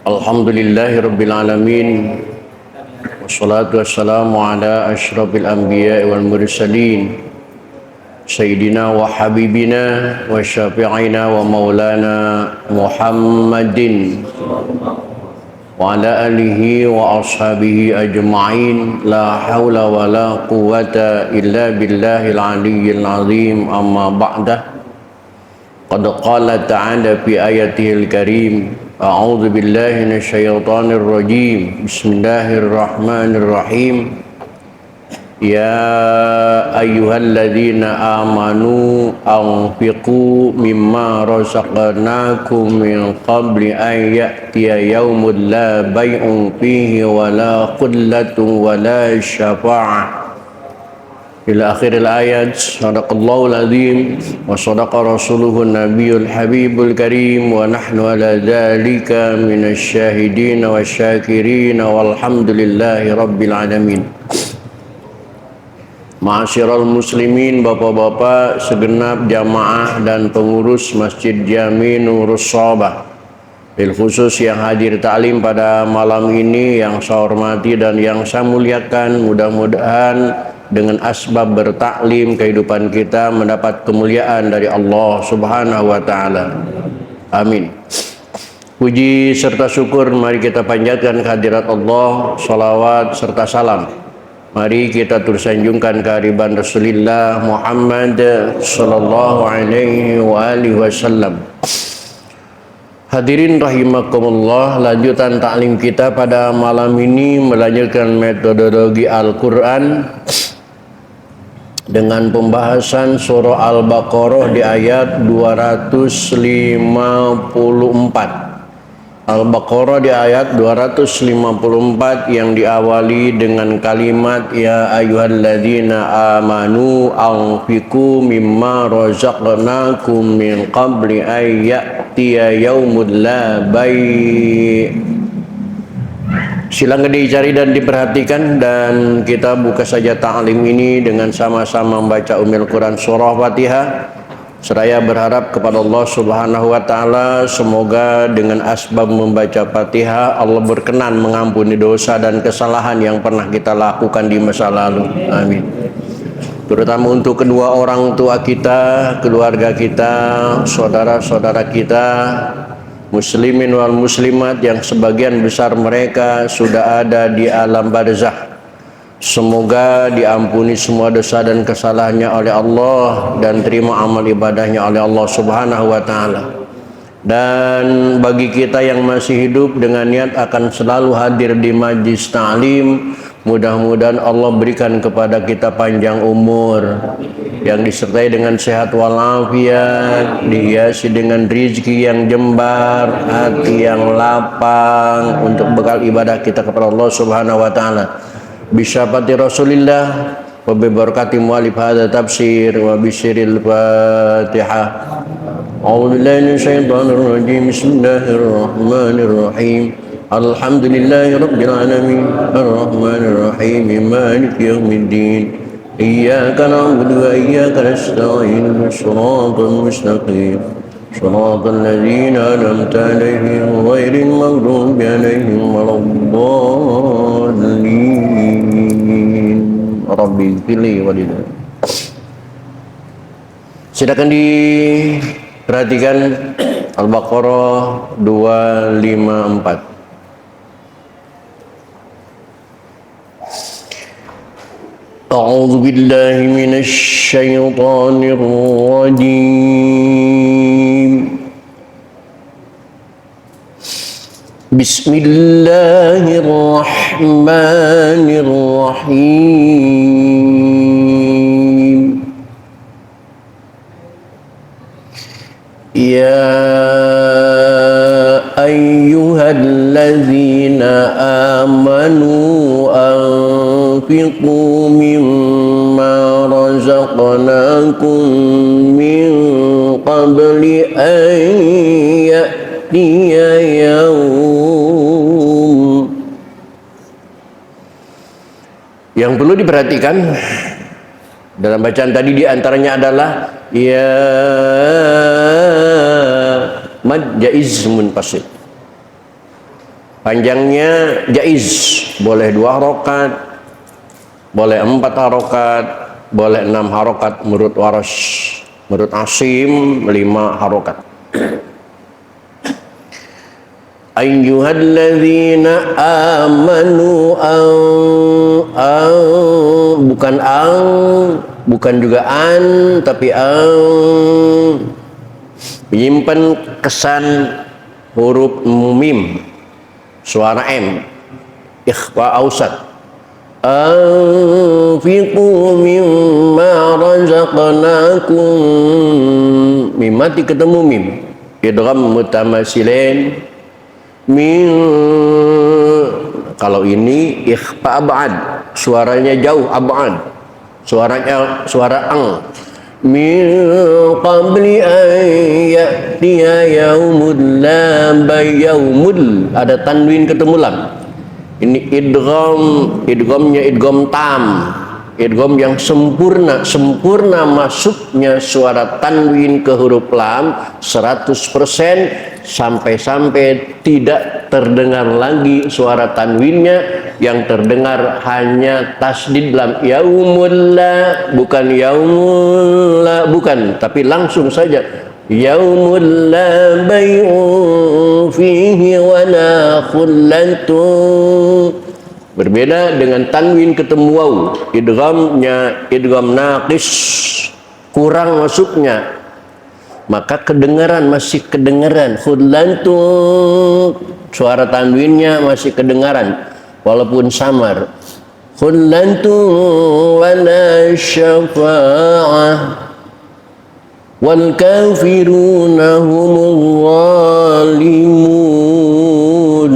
Alhamdulillahi Rabbil Alamin. Wassalatu wassalamu ala ashrafil anbiya wal mursalin Sayyidina wa habibina wa syafi'ina wa maulana Muhammadin wa ala alihi wa ashabihi ajma'in. La hawla wa la quwwata illa billahil aliyyil azim. Amma ba'dah. Qad qala ta'ala fi ayatihil karim. A'udzu billahi minasyaitonir rajim. Bismillahirrahmanirrahim. Ya ayyuhalladzina amanu anfiqu mimma razaqnakum min qabli an ya'tiya yaumun la bay'un fihi wa la qullatun wa la syafa'ah ila akhiril ayat. Sadaqallahul azim wa sadaqa rasuluhun nabiyul habibul karim wa nahnu ala dzalika minasyahidin wasyakirin walhamdulillahi rabbil alamin. Ma'asyiral muslimin, bapak-bapak segenap jamaah dan pengurus Masjid Jami Nurus Shobah, bil khusus yang hadir taklim pada malam ini, yang saya hormati dan yang saya muliakan. Mudah-mudahan dengan asbab bertaklim kehidupan kita mendapat kemuliaan dari Allah Subhanahu wa taala. Amin. Puji serta syukur mari kita panjatkan kehadirat Allah. Salawat serta salam mari kita tersanjungkan kehadiran Rasulullah Muhammad sallallahu alaihi wa alihi wasallam. Hadirin rahimakumullah, lanjutan taklim kita pada malam ini melanjutkan metodologi Al-Qur'an dengan pembahasan surah Al-Baqarah di ayat 254. Al-Baqarah di ayat 254 yang diawali dengan kalimat ya ayyuhalladzina amanu anfiqu mimma razaqnakum min qabli an ya'tiya yaumul la bai'. Silakan dicari dan diperhatikan, dan kita buka saja ta'lim ini dengan sama-sama membaca Ummul Quran surah Fatihah. Seraya berharap kepada Allah Subhanahu wa taala semoga dengan asbab membaca Fatihah Allah berkenan mengampuni dosa dan kesalahan yang pernah kita lakukan di masa lalu. Amin. Terutama untuk kedua orang tua kita, keluarga kita, saudara-saudara kita, muslimin wal muslimat yang sebagian besar mereka sudah ada di alam barzakh. Semoga diampuni semua dosa dan kesalahannya oleh Allah dan terima amal ibadahnya oleh Allah Subhanahu wa taala. Dan bagi kita yang masih hidup dengan niat akan selalu hadir di majlis ta'lim, mudah-mudahan Allah berikan kepada kita panjang umur yang disertai dengan sehat walafiat, dihiasi dengan rizki yang jembar, hati yang lapang untuk bekal ibadah kita kepada Allah Subhanahu wa taala. Bisyafati Rasulillah wa bi barakati mu'alif hadha tafsir wa bisiril Fatihah. A'udzu billahi minasyaitonir rajim. Bismillahirrahmanirrahim. Alhamdulillahi rabbil alamin arrahmanir rahim maliki yaumiddin. Iyyaka na'budu wa iyyaka nasta'in. Shiratal mustaqim. Shiratal ladzina an'amta 'alaihim ghairil maghdubi 'alaihim waladdallin. Rabbi fili walidina. Silakan diperhatikan Al-Baqarah 254. A'udzu billahi minasy syaithanir rajim. Bismillahirrahmanirrahim. Ya ayyuhalladzina amanu anfiqu mimma razaqnakum min qabli an ya'tiya yaum. Yang perlu diperhatikan dalam bacaan tadi diantaranya adalah ya mad jaiz munfasil. Panjangnya jaiz, boleh 2 harokat, boleh 4 harokat, boleh 6 harokat menurut Waras. Menurut Asim 5 harokat. Ayyuhalladzina amanu bukan bukan juga tapi menyimpan kesan huruf mim, suara m, ikhfa ausat. Anfiqu mimma razaqnakum, mim mati ketemu mim, idgham mutamatsilin min. Kalau ini ikhfa ab'ad, suaranya jauh, ab'ad, suara ang. Min qabli an ya'tiya yaumul la yaumul, ada tanwin ketemu lam. Ini idghamnya idgham tam, idgham yang sempurna masuknya suara tanwin ke huruf lam 100%, sampai tidak terdengar lagi suara tanwinnya, yang terdengar hanya tasdid lam. Yaumul la, bukan yaumul la, bukan, tapi langsung saja yaumul la bay'un fihi wala khullatun. Berbeda dengan tanwin ketemu waw, idghamnya idgham naqis, kurang masuknya, maka kedengaran, masih kedengaran. Khullatun, suara tanwinnya masih kedengaran walaupun samar. Khullatun wala syafa'ah wal kafiruna humul zalimun.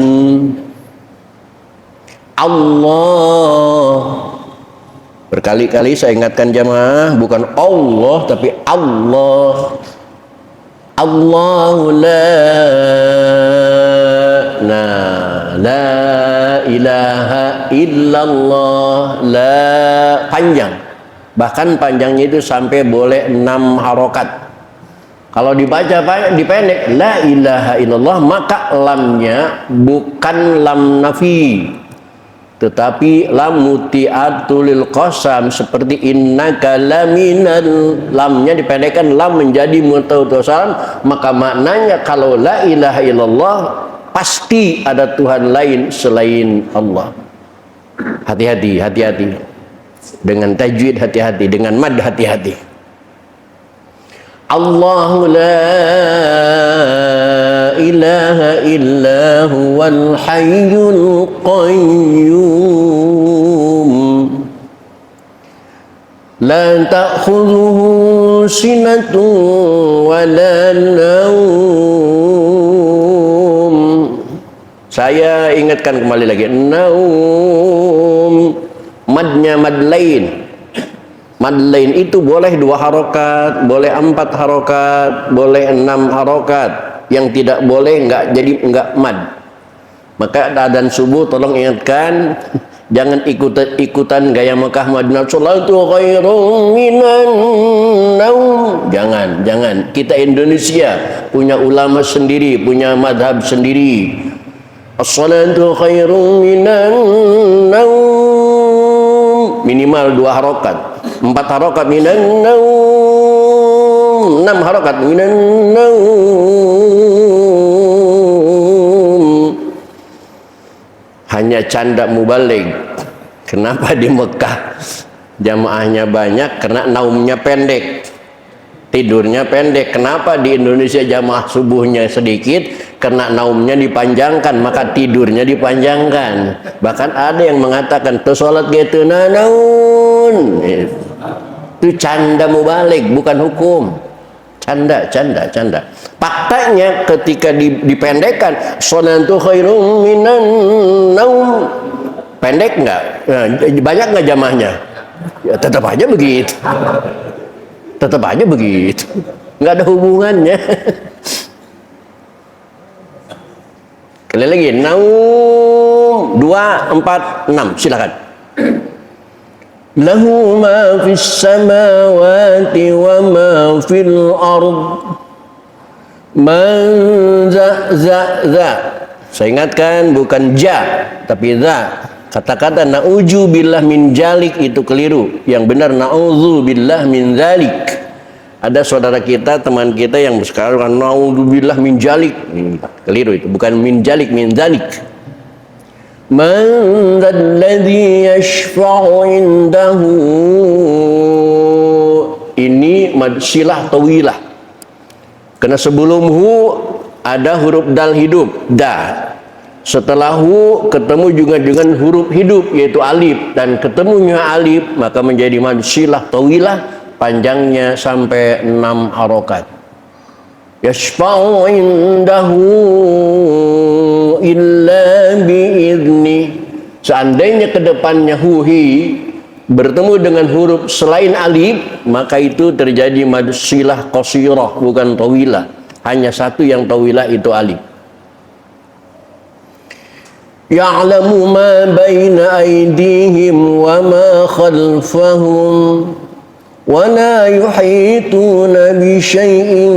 Allah, berkali-kali saya ingatkan jamaah, bukan Allah tapi Allah. Allahu la ilaha illallah, la panjang, bahkan panjangnya itu sampai boleh 6 harokat. Kalau dibaca dipendek la ilaha illallah, maka lamnya bukan lam nafi, tetapi lam muti'atul lil qasam, seperti innaka laminal, lamnya dipendekkan lam menjadi mutawasalam, maka maknanya kalau la ilaha illallah pasti ada Tuhan lain selain Allah. Hati-hati dengan tajwid, hati-hati dengan mad, hati-hati. Allahu la ilaha illa huwal hayyul qayyum la ta'khudhuhu sinatun wa la naum. Saya ingatkan kembali lagi, naum madnya mad lain. Mad lain itu boleh 2 harokat, boleh 4 harokat, boleh 6 harokat. Yang tidak boleh enggak mad. Maka adzan subuh tolong ingatkan, jangan ikutan gaya Mekah Madinah, sholatu khairum minan naum. Jangan. Kita Indonesia punya ulama sendiri, punya madhab sendiri. As-sholatu khairum minan naum, minimal 2 harokat, 4 harokat minan naum, 6 harokat minan naum. Hanya canda mubalik. Kenapa di Mekah jamaahnya banyak? Karena naumnya pendek, tidurnya pendek. Kenapa di Indonesia jamaah subuhnya sedikit? Karena naumnya dipanjangkan, maka tidurnya dipanjangkan. Bahkan ada yang mengatakan sholat gitu naun, itu canda mubalik, bukan hukum. Canda. Faktanya ketika dipendekkan, sholatu khairum minan naum, pendek enggak? Banyak enggak jamaahnya? Ya tetap aja begitu. Enggak ada hubungannya. Kali lagi, naum 2, 4, 6, silakan. Lahu ma fis samawati wa ma fil ard, man za Saya ingatkan bukan ja tapi za. Kata-kata na'udzubillah min jalik itu keliru. Yang benar na'udzubillah min zalik. Ada saudara kita, teman kita yang sekarang na'udzubillah min jalik. Keliru itu, bukan min jalik, min zalik. Man dzalladzi yashfa'u indahu. Ini silah tawilah. Karena sebelum hu ada huruf dal hidup, da. Setelah hu ketemu juga dengan huruf hidup yaitu alif, dan ketemunya alif maka menjadi mad silah tawilah, panjangnya sampai 6 harokat. Yashfa'u indahu illa bi'izni. Seandainya kedepannya huhi bertemu dengan huruf selain alif, maka itu terjadi mad silah qasirah, bukan tawilah. Hanya satu yang tawilah, itu alif. Ya'lamu ma baina aydihim wa ma khalfahum wa la yuhituna bi syai'in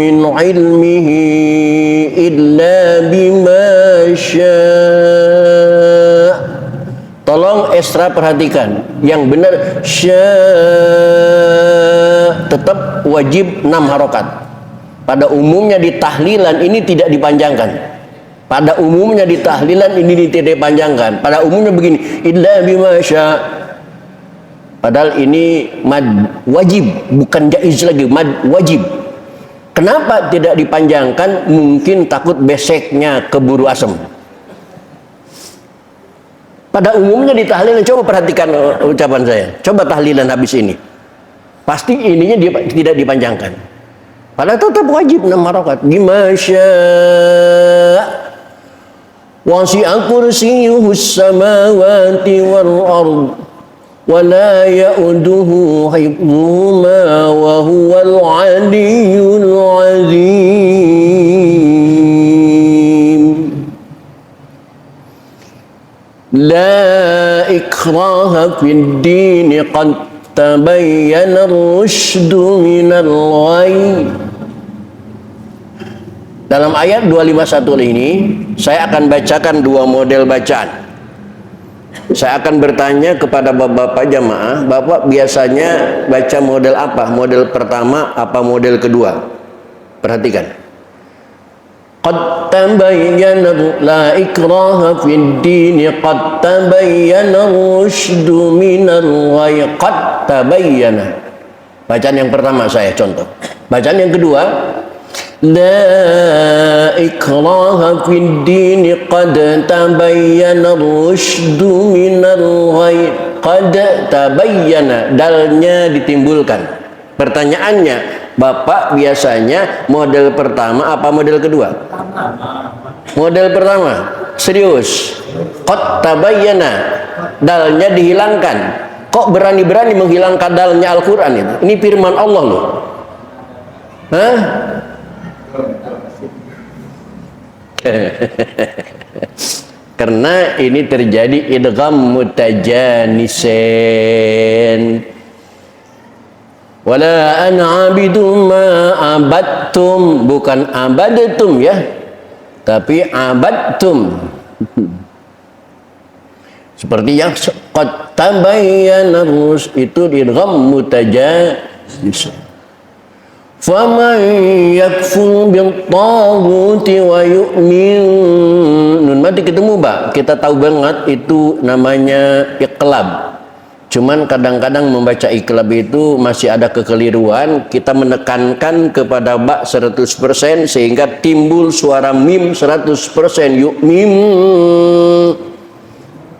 min ilmihi illa bima syaa. Tolong Esra perhatikan, yang benar syaa tetap wajib 6 harokat. Pada umumnya di tahlilan ini tidak dipanjangkan. Pada umumnya di tahlilan ini tidak dipanjangkan. Pada umumnya begini, illa bima syaa. Padahal ini mad wajib, bukan jaiz lagi, mad wajib. Kenapa tidak dipanjangkan? Mungkin takut beseknya keburu asem. Pada umumnya di tahlilan, coba perhatikan ucapan saya. Coba tahlilan habis ini. Pasti ininya tidak dipanjangkan. Padahal tetap wajib 6 harokat. Bima syaa wasi'a kursiyyuhus samawati wal ard wa la ya'uduhu hifdhuhuma wa huwal 'aliyyul 'azim. La ikraha fid din qad tabayyana ar-rusydu minal ghayy. Dalam ayat 251 ini saya akan bacakan 2 model bacaan. Saya akan bertanya kepada bapak-bapak jamaah, bapak biasanya baca model apa? Model pertama apa model kedua? Perhatikan. Qad tabayyana la ikraha fid din qad tabayyana ar-rusydu minal ghayy. Qad tabayyana. Bacaan yang pertama saya contoh. Bacaan yang kedua, la ikraha fid din qad tabayyana ar-rusydu minal ghayy. Qad tabayyana, dalnya ditimbulkan. Pertanyaannya, bapak biasanya model pertama apa model kedua? Model pertama. Serius. Qad tabayyana, dalnya dihilangkan. Kok berani-berani menghilangkan dalnya Al-Quran itu? Ini firman Allah loh. Hah? Karena ini terjadi idgham mutajanisen. Wala ana abidum ma abadtum, bukan abadatum ya, tapi abadtum. Seperti yang qad tabayyana ar-rusyd itu idgham mutajanisen. Faman yakfur bil-taghuti wa yu'min. Nun mati ketemu, Pak. Kita tahu banget itu namanya iqlab. Cuman kadang-kadang membaca iqlab itu masih ada kekeliruan. Kita menekankan kepada ba 100% sehingga timbul suara mim 100%. Yu'min.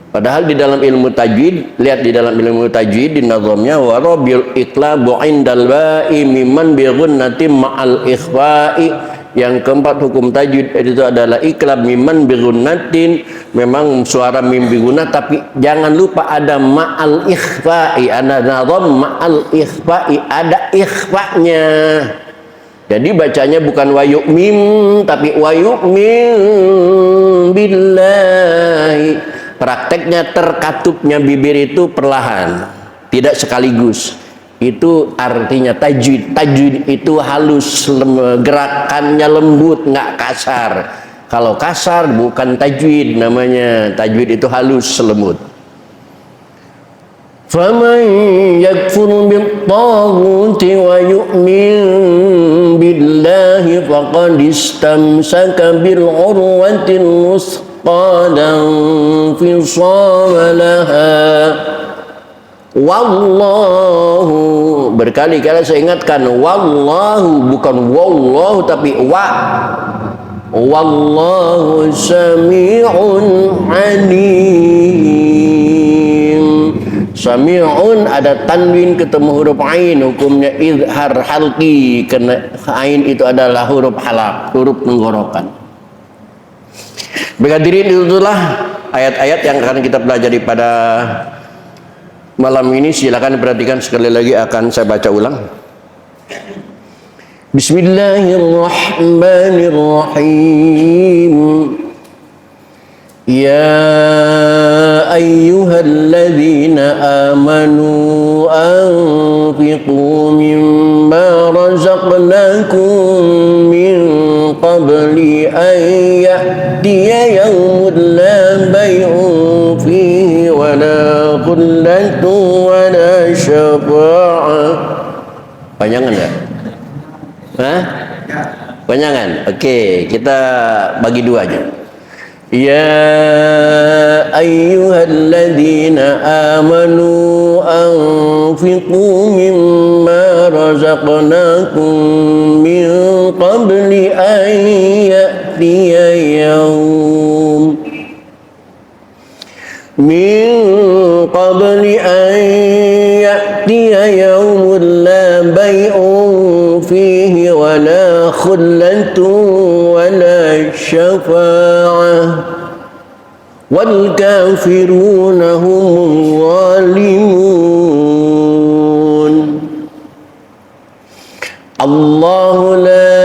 Padahal di dalam ilmu tajwid, lihat di dalam ilmu tajwid di nazamnya, wa rabil iqlabu indal ba'i mimman bi ghunnati ma'al ikhfa'i. Yang keempat hukum tajwid itu adalah iqlab mimman bi ghunnatin, memang suara mim bi gunnah, tapi jangan lupa ada ma'al ikhfa'i, ada nazam ma'al ikhfa'i, ada ikhfa'nya. Jadi bacanya bukan wa yu'min tapi wa yu'min billahi. Prakteknya terkatupnya bibir itu perlahan, tidak sekaligus. Itu artinya tajwid. Tajwid itu halus, gerakannya lembut, nggak kasar. Kalau kasar bukan tajwid namanya. Tajwid itu halus, lembut. فَمَنْ يَكْفُرْ بِالطَّاغُوتِ وَيُؤْمِنْ بِاللَّهِ فَقَدِ اسْتَمْسَكَ بِالْعُرْوَةِ الْوُثْقَى لَا انفِصَامَ لَهَا Wallahu, berkali-kali saya ingatkan, wallahu bukan wallahu tapi wallahu sami'un alim. Sami'un ada tanwin ketemu huruf ain, hukumnya izhar halqi, karena ain itu adalah huruf halaq, huruf tenggorokan. Hadirin, itulah ayat-ayat yang akan kita pelajari pada malam ini. Silakan perhatikan sekali lagi, akan saya baca ulang. Bismillahirrahmanirrahim. Ya ayyuhalladzina amanu anfiqu mimma razaqnakum min qabli an ya'tiya yawmun la bay'un fihi wa la khullatun wa la syafa'ah. Panjangan ya? Hah? Panjangan? Oke, kita bagi dua aja. Ya ayyuhalladzina amanu anfiqu mimma razaqnakum min qabli an ya'tiya yawm yawmun la bay'un fihi wa la khullatun wa la syafa'ah wal kafiruna humuz zalimun. Allahu la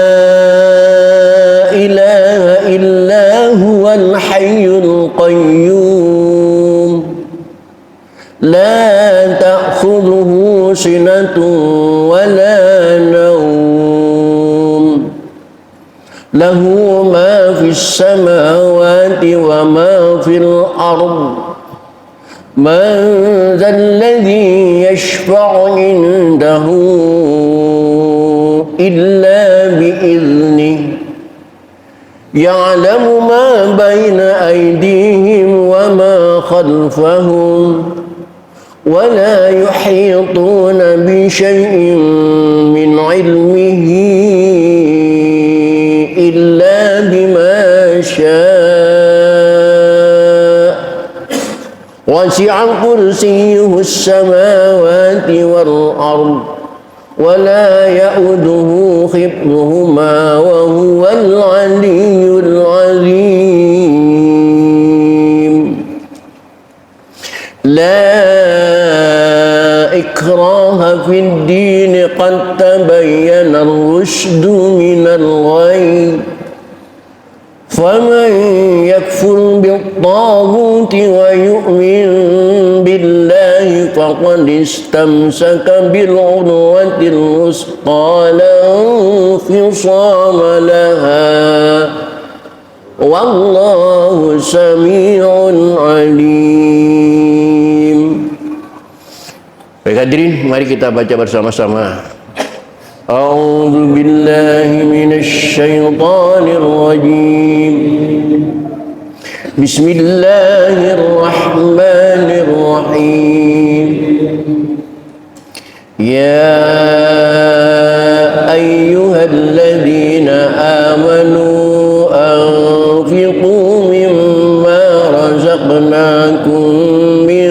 ilaha illa huwal hayyul qayyum la ta'khudhuhu sinatun wa la nawm lahu ma fis samawati wa ma fil ard man dhal ladhi yashfa'u indahu illa bi'idhnihi ya'lamu ma bayna aydihim wa ma khalfahum wa la yuhituna bi syai'in min 'ilmihi illa bima syaa' wasi'a kursiyyuhu as-samawati wal ard wa la ya'uduhu hifdhuhuma wa huwal 'aliyyul 'azim. La ikraha fid din qad tabayyana ar-rusydu minal ghayy faman yakfur bit-taghuti wa yu'min billahi faqad istamsaka bil-'urwatil wuthqa la infisama laha wallahu sami'un alim. Baik hadirin, mari kita baca bersama-sama. A'udzu billahi minasy syaithanir rajim. Bismillahirrahmanirrahim. Ya ayyuhalladzina amanu anfiqu mimma razaqnakum min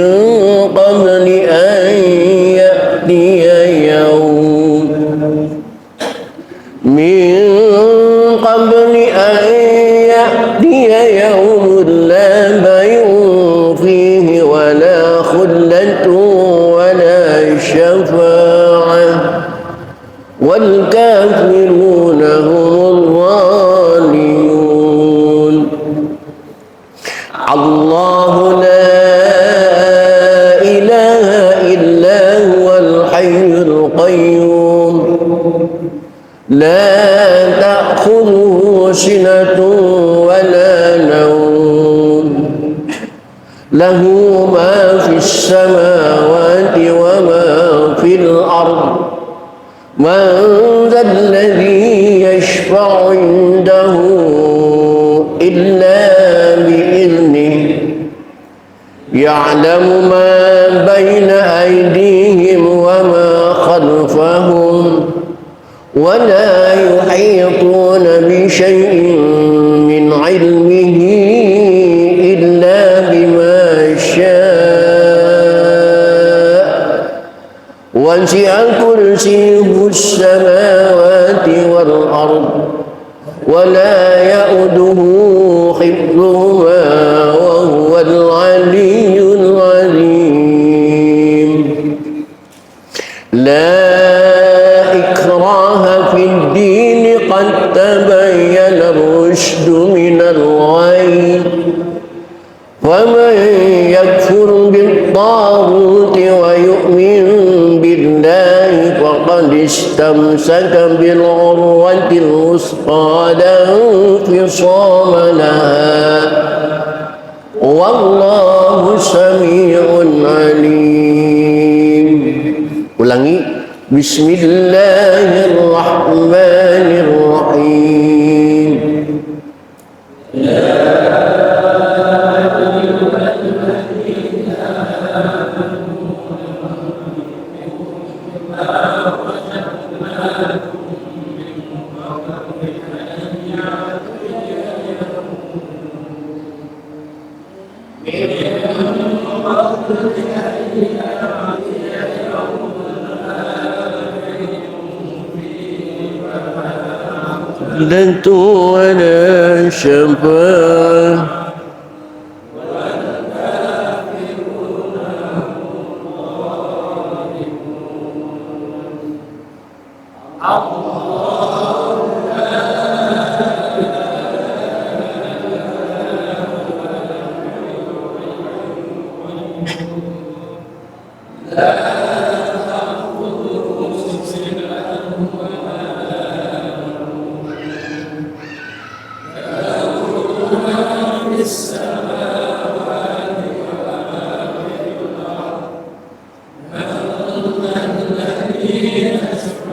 qabli an ya'tiya yawm la bay'un fihi wa la khullatun wa la syafa'ah wal kafiruna humuz zalimun. Allahu la ilaha illa huwal hayyul qayyum لا تأخذه سنة ولا نوم له ما في السماوات وما في الأرض من ذا الذي يشفع عنده إلا بإذنه يعلم ما بين أيديهم وما خلفهم ولا يحيطون بشيء من علمه إلا بما شاء وسع كرسيه السماوات والأرض ولا يؤوده حفظهما وهو العلي العظيم لا إكراه في الدين قد تبين الرشد من الغي ومن يكفر بالطاغوت ويؤمن بالله فقد استمسك بالعروة الوثقى لا انفصام لها والله سميع عليم. Ulangi. Bismillahirrahmanirrahim. ولا شفاعة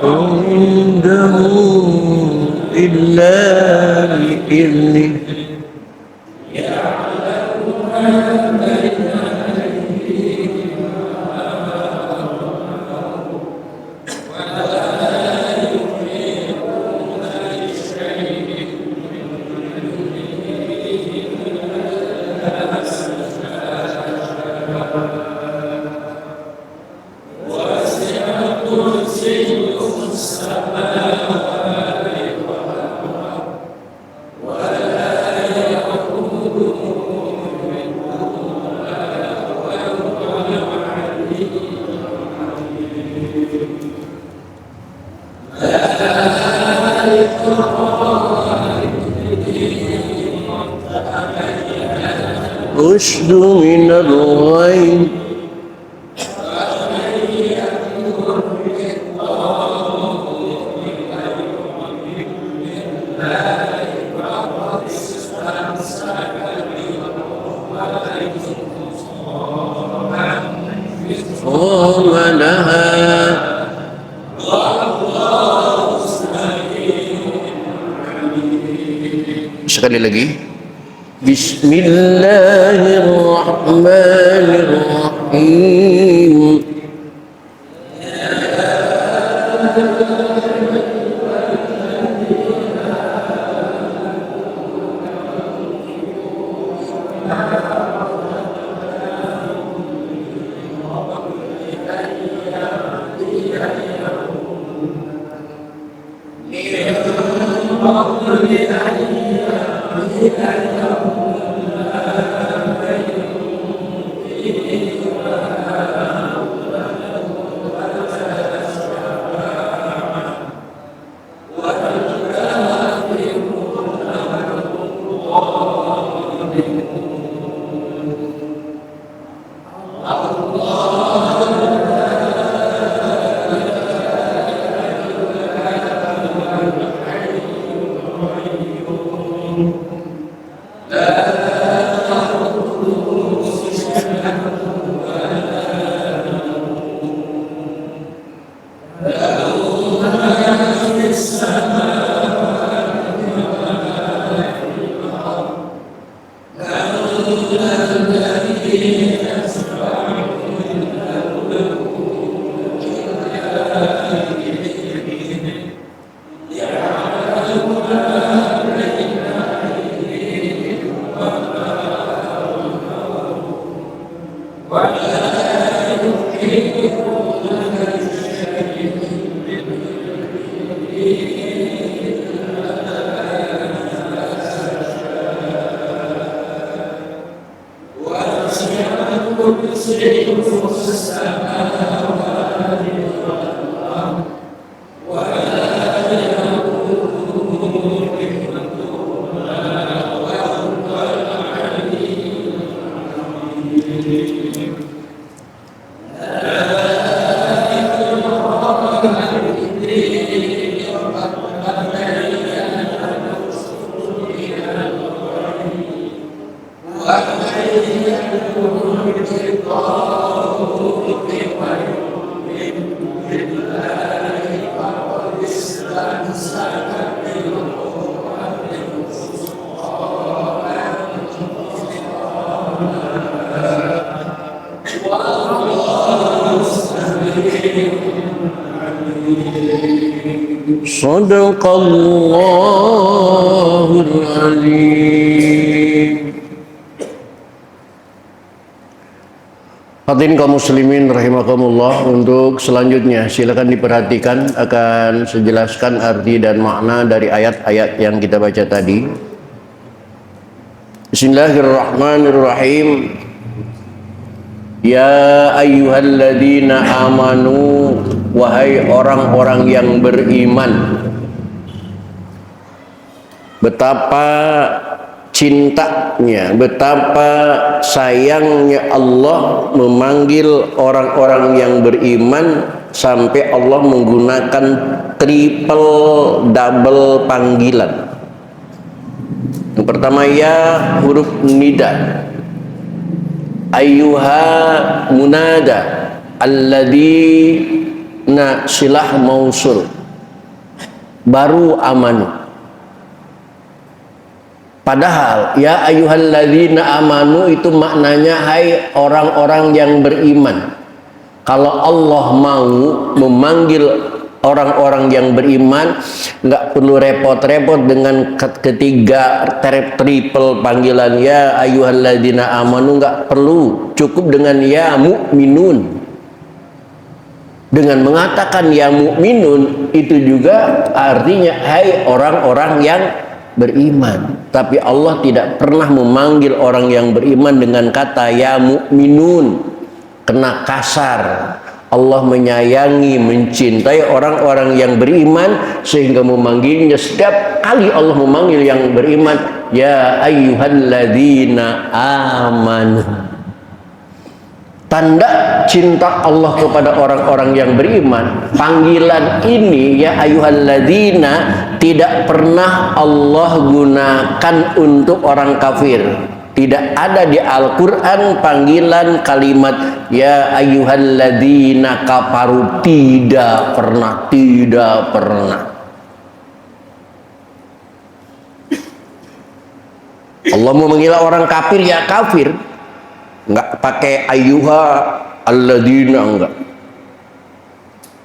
عنده إلا بإذنه رشد من الغي لها. Sekali lagi. Bismillahirrahmanirrahim. Sadaqallahul Azim. Hadirin kaum muslimin rahimakumullah, untuk selanjutnya silakan diperhatikan, akan sejelaskan arti dan makna dari ayat-ayat yang kita baca tadi. Bismillahirrahmanirrahim. Ya ayyuhalladzina amanu, wahai orang-orang yang beriman. Betapa cintanya, betapa sayangnya Allah memanggil orang-orang yang beriman sampai Allah menggunakan triple double panggilan. Yang pertama ya, huruf nida, ayyuha munada, alladzina silah mausul, baru amanu. Padahal ya ayyuhalladzina amanu itu maknanya hai orang-orang yang beriman. Kalau Allah mau memanggil orang-orang yang beriman, nggak perlu repot-repot dengan ketiga triple panggilan ya ayyuhalladzina amanu, nggak perlu, cukup dengan ya mu'minun. Dengan mengatakan ya mu'minun itu juga artinya hai orang-orang yang beriman. Tapi Allah tidak pernah memanggil orang yang beriman dengan kata ya mu'minun, kena kasar. Allah menyayangi, mencintai orang-orang yang beriman sehingga memanggilnya setiap kali Allah memanggil yang beriman ya ayyuhalladzina amanu. Tanda cinta Allah kepada orang-orang yang beriman, panggilan ini ya ayyuhalladzina tidak pernah Allah gunakan untuk orang kafir. Tidak ada di Al-Quran panggilan kalimat ya ayyuhalladzina kafaru, tidak pernah, tidak pernah. Allah memanggil orang kafir ya kafir, nggak pakai ayyuha alladzina, enggak.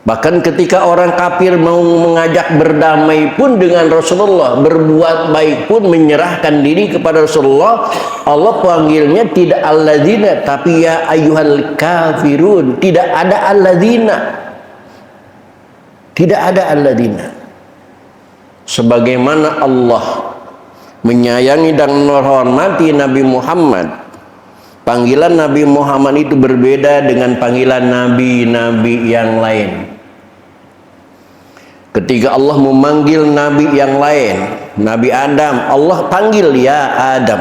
Bahkan ketika orang kafir mau mengajak berdamai pun dengan Rasulullah, berbuat baik pun, menyerahkan diri kepada Rasulullah, Allah panggilnya tidak alladzina tapi ya ayyuhal kafirun. Tidak ada alladzina, tidak ada alladzina. Sebagaimana Allah menyayangi dan menghormati Nabi Muhammad, panggilan Nabi Muhammad itu berbeda dengan panggilan nabi-nabi yang lain. Ketika Allah memanggil nabi yang lain, Nabi Adam, Allah panggil ya Adam.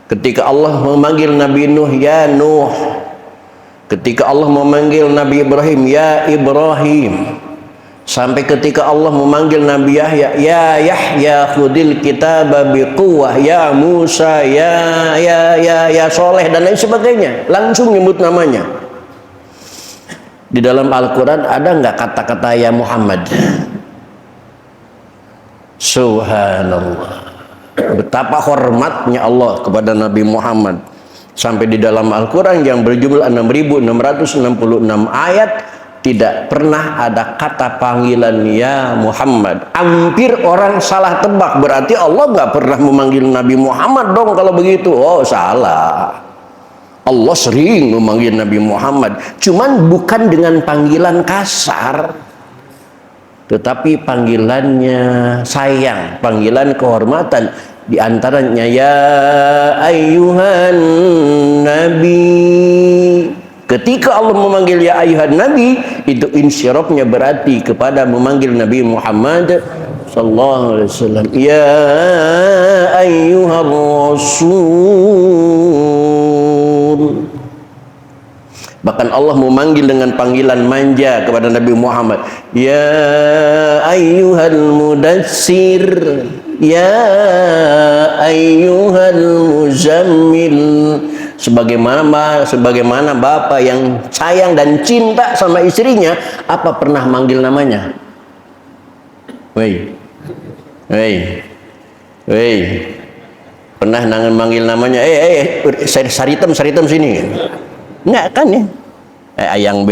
Ketika Allah memanggil Nabi Nuh, ya Nuh. Ketika Allah memanggil Nabi Ibrahim, ya Ibrahim. Sampai ketika Allah memanggil Nabi Yahya, ya Yahya khudil kitaba biquwwah, ya Musa, ya Soleh dan lain sebagainya, langsung nyebut namanya. Di dalam Al-Quran ada nggak kata-kata ya Muhammad? Subhanallah, betapa hormatnya Allah kepada Nabi Muhammad. Sampai di dalam Al-Quran yang berjumlah 6.666 ayat, tidak pernah ada kata panggilan ya Muhammad. Hampir orang salah tebak, berarti Allah nggak pernah memanggil Nabi Muhammad dong kalau begitu. Oh, salah. Allah sering memanggil Nabi Muhammad, cuman bukan dengan panggilan kasar, tetapi panggilannya sayang, panggilan kehormatan. Di antaranya ya ayyuhan nabi. Ketika Allah memanggil ya ayyuhan nabi, itu insyirafnya berarti kepada memanggil Nabi Muhammad sallallahu alaihi wasallam. Ya ayyuhar rasul. Bahkan Allah memanggil dengan panggilan manja kepada Nabi Muhammad. Ya ayyuhal mudassir. Ya ayyuhal muzammil. Sebagaimana bapak yang sayang dan cinta sama istrinya, apa pernah manggil namanya? Wei. Pernah manggil namanya? Saritem sini. Enggak kan ya? Ayang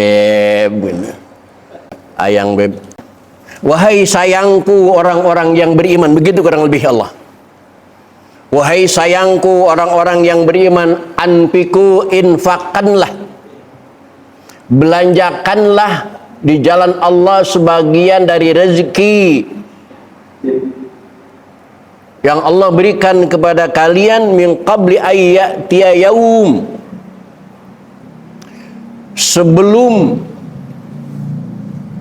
beb. Wahai sayangku orang-orang yang beriman, begitu kurang lebih Allah. Wahai sayangku orang-orang yang beriman, anfiku, infakkanlah, belanjakanlah di jalan Allah sebagian dari rezeki yang Allah berikan kepada kalian, min qabli ayyatiya yaum, sebelum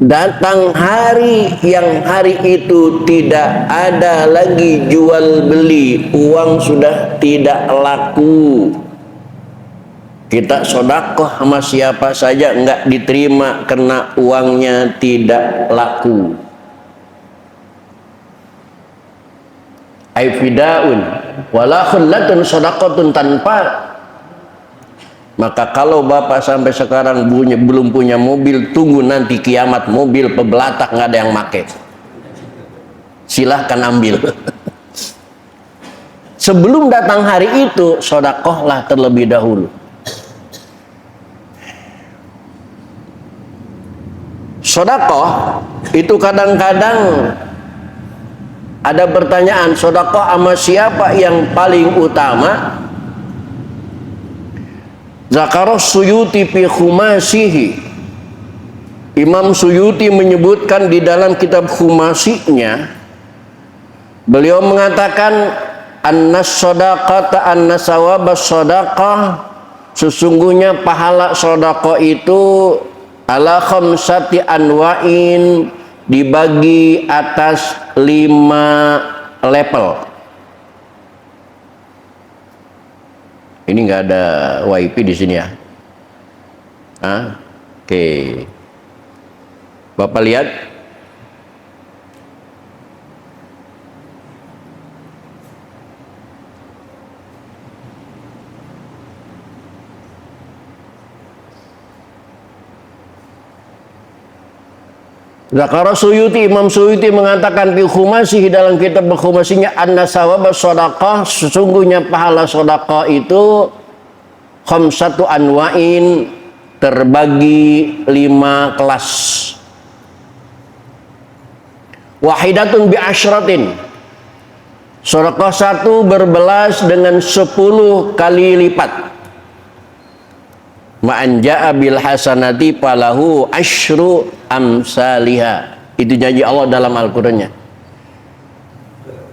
datang hari yang hari itu tidak ada lagi jual beli, uang sudah tidak laku. Kita sedekah sama siapa saja enggak diterima karena uangnya tidak laku. Aifidaun wala khullatun sedekatun, tanpa. Maka kalau bapak sampai sekarang belum punya mobil, tunggu nanti kiamat mobil pebelatak nggak ada yang make. Silahkan ambil. Sebelum datang hari itu, sodakohlah terlebih dahulu. Sodakoh itu kadang-kadang ada pertanyaan, sodakoh sama siapa yang paling utama? Zakara Suyuti fi khumasihi. Imam Suyuti menyebutkan di dalam kitab khumasinya, beliau mengatakan annas sadaqata anna sawabas sadaqah, sesungguhnya pahala sedekah itu ala khamsati anwa'in, dibagi atas 5 level. Ini nggak ada WiFi di sini ya? Oke. Bapak lihat. Zakara Suyuti, Imam Suyuti mengatakan fi khumasihi, dalam kitab khumasinya, anna sawab sedekah, sesungguhnya pahala sedekah itu khamsatu anwa'in, terbagi 5 kelas. Wahidatun bi asyratin, sedekah satu berbelas dengan 10 kali lipat. Ma'an ja'a bil hasanati falahu asyru amsalihha. Itu janji Allah dalam Al-Qur'annya.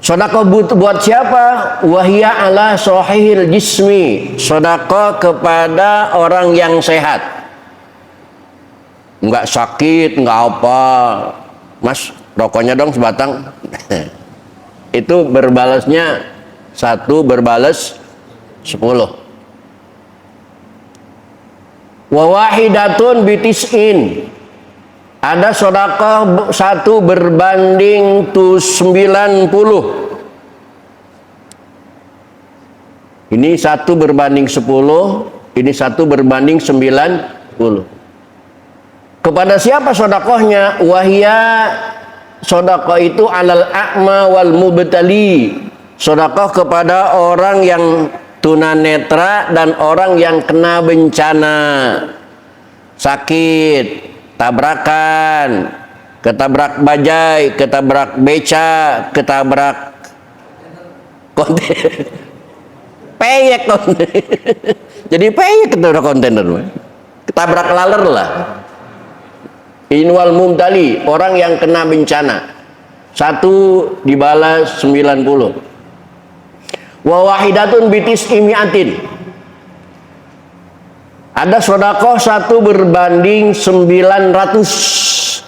Sedekah buat siapa? Wahia ala sahihil jismi. Sedekah kepada orang yang sehat. Enggak sakit, enggak apa. Mas, rokoknya dong sebatang. Itu berbalasnya 1 berbalas 10. Wa wahidatun bitis'in, Ada sedekah 1 berbanding 90. Ini 1 berbanding 10, ini 1 berbanding 90. Kepada siapa sedekahnya? Wahya, sedekah itu alal a'ma wal mubtali. Sedekah kepada orang yang tunanetra dan orang yang kena bencana, sakit, tabrakan, ketabrak bajai, ketabrak beca, ketabrak kontainer, peyek kontainer. Jadi peyek ketabrak kontainer, ketabrak laler lah. Inwal mumtali, orang yang kena bencana, 1 dibalas 90. Wa wahidatun bitis imiatin. Ada sedekah 1 berbanding 900.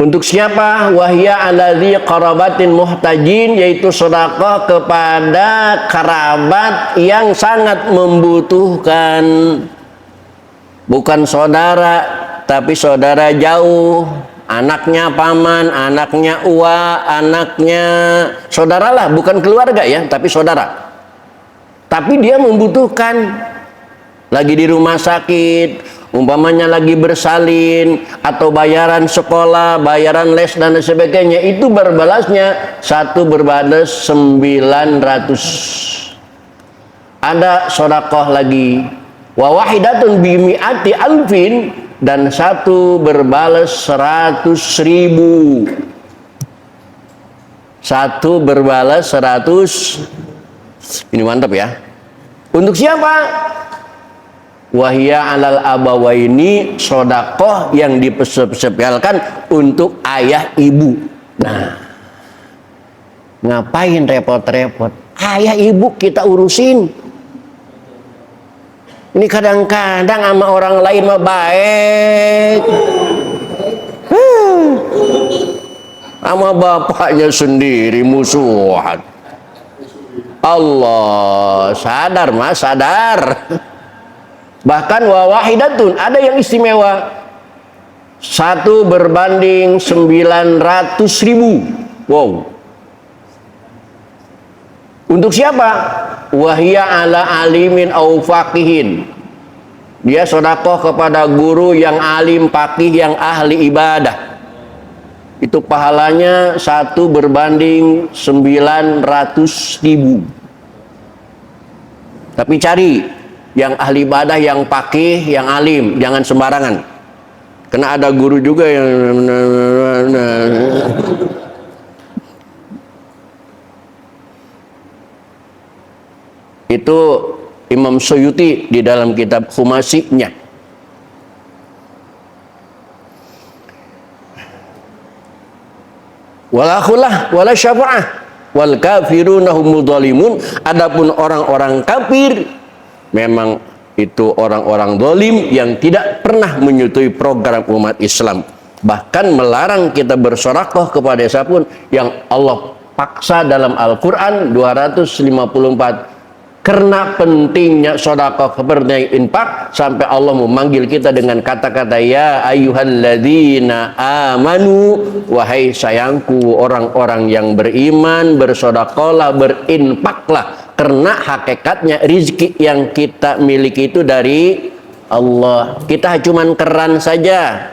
Untuk siapa? Wahya alladzi qarabatin muhtajin, yaitu sedekah kepada kerabat yang sangat membutuhkan. Bukan saudara, tapi saudara jauh, anaknya paman, anaknya uwa, anaknya saudara lah, bukan keluarga ya, tapi saudara. Tapi dia membutuhkan, lagi di rumah sakit, umpamanya lagi bersalin, atau bayaran sekolah, bayaran les dan sebagainya, itu berbalasnya 1 berbalas 900. Ada sedekah lagi, wa wahidatun bimi'ati alfin, dan 1 berbalas 100.000. 1 berbalas 100. Ini mantap ya. Untuk siapa? Wahya alal abawaini, sedekah yang diperspesialkan untuk ayah ibu. Nah, ngapain repot-repot? Ayah ibu kita urusin. Ini kadang-kadang sama orang lain mah baik, sama bapaknya sendiri musuhan. Allah, sadar mas, sadar. Bahkan wa wahidatun, ada yang istimewa, 1 berbanding 900.000. Wow. Untuk siapa? Wahya ala alimin au faqihin. Dia sedekah kepada guru yang alim, faqih, yang ahli ibadah. Itu pahalanya 1 berbanding 900.000. Tapi cari yang ahli ibadah, yang faqih, yang alim, jangan sembarangan. Karena ada guru juga yang itu Imam Suyuti di dalam kitab Khumasinya. Wala khullah wala syafa'ah wal kafiruna humul zalimun. Adapun orang-orang kafir memang itu orang-orang zalim yang tidak pernah menyetujui program umat Islam, bahkan melarang kita bersedekah kepada siapapun yang Allah paksa dalam Al-Quran 254. Karena pentingnya sedekah, kepentingan infak, sampai Allah memanggil kita dengan kata-kata ya ayyuhalladzina amanu, wahai sayangku orang-orang yang beriman, bersedekahlah, berinfaklah. Karena hakikatnya rizki yang kita miliki itu dari Allah. Kita cuman keran saja,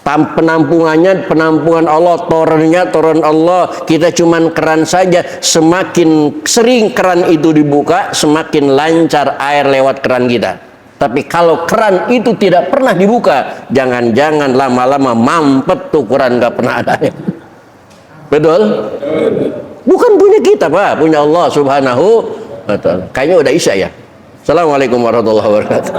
penampungannya penampungan Allah, torennya toren Allah. Kita cuman keran saja. Semakin sering keran itu dibuka, semakin lancar air lewat keran kita. Tapi kalau keran itu tidak pernah dibuka, jangan-jangan lama-lama mampet tuh keran, gak pernah ada. Betul? Bukan punya kita Pak, punya Allah subhanahu wa ta'ala. Kayaknya udah isya ya. Assalamualaikum warahmatullahi wabarakatuh.